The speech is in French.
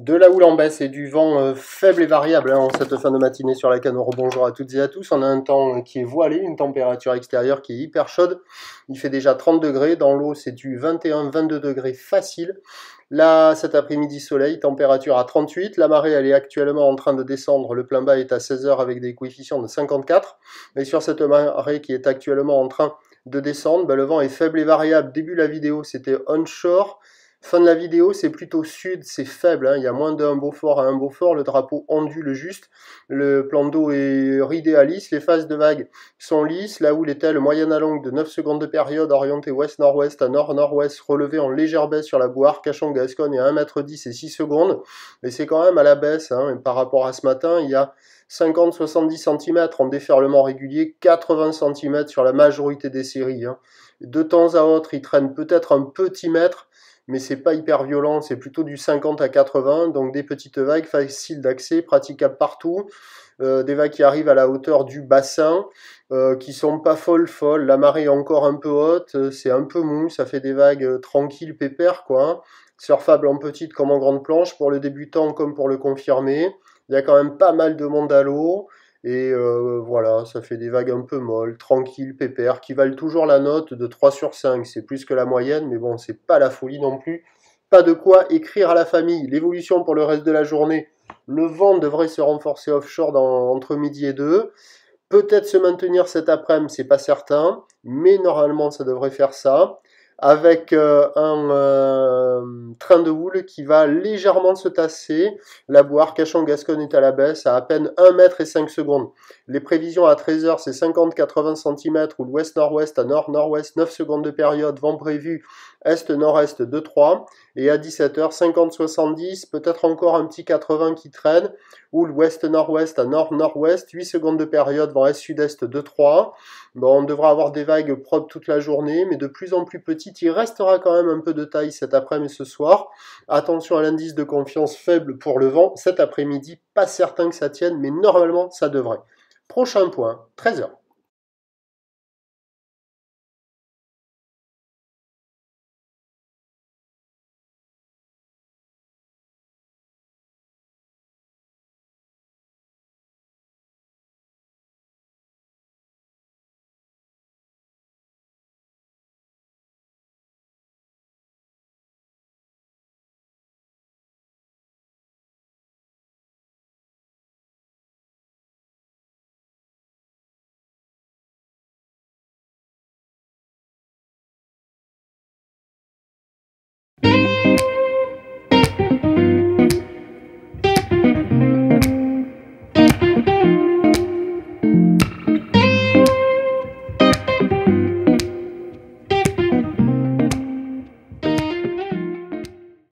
De la houle en baisse et du vent faible et variable en cette fin de matinée sur la Canoro. Bonjour à toutes et à tous. On a un temps qui est voilé, une température extérieure qui est hyper chaude. Il fait déjà 30 degrés. Dans l'eau, c'est du 21-22 degrés facile. Là, cet après-midi, soleil, température à 38. La marée, elle est actuellement en train de descendre. Le plein bas est à 16 h avec des coefficients de 54. Et sur cette marée qui est actuellement en train de descendre, le vent est faible et variable. Début de la vidéo, c'était onshore. Fin de la vidéo, c'est plutôt sud, c'est faible, il y a moins d'un Beaufort à un Beaufort, le drapeau ondule juste, le plan d'eau est ridé à lisse, les phases de vagues sont lisses, la houle est-elle moyenne à longue de 9 secondes de période, orientée ouest-nord-ouest à nord-nord-ouest, relevée en légère baisse sur la boue Arcachon-Gascogne à 1,10 m et 6 secondes, mais c'est quand même à la baisse, par rapport à ce matin, il y a 50-70 cm en déferlement régulier, 80 cm sur la majorité des séries. De temps à autre, il traîne peut-être un petit mètre, mais c'est pas hyper violent, c'est plutôt du 50 à 80, donc des petites vagues faciles d'accès, praticables partout, des vagues qui arrivent à la hauteur du bassin, qui sont pas folles, la marée est encore un peu haute, c'est un peu mou, ça fait des vagues tranquilles, pépères, quoi, surfables en petite comme en grande planche, pour le débutant comme pour le confirmé, il y a quand même pas mal de monde à l'eau, et voilà, ça fait des vagues un peu molles, tranquilles, pépères, qui valent toujours la note de 3 sur 5. C'est plus que la moyenne, mais bon, c'est pas la folie non plus. Pas de quoi écrire à la famille. L'évolution pour le reste de la journée, le vent devrait se renforcer offshore entre midi et 2. Peut-être se maintenir cet après-midi, c'est pas certain, mais normalement ça devrait faire ça, avec un train de houle qui va légèrement se tasser. La boue Arcachon-Gascogne est à peine 1 mètre et 5 secondes. Les prévisions à 13 h, c'est 50-80 cm, ou l'ouest-nord-ouest à nord-nord-ouest, 9 secondes de période, vent prévu est-nord-est 2-3, et à 17 h, 50-70, peut-être encore un petit 80 qui traîne, ou l'ouest-nord-ouest à nord-nord-ouest, 8 secondes de période, vent est-sud-est 2-3. Bon, on devra avoir des vagues propres toute la journée, mais de plus en plus petites. Il restera quand même un peu de taille cet après-midi et ce soir. Attention à l'indice de confiance faible pour le vent cet après-midi. Pas certain que ça tienne, mais normalement ça devrait. Prochain point, 13 h.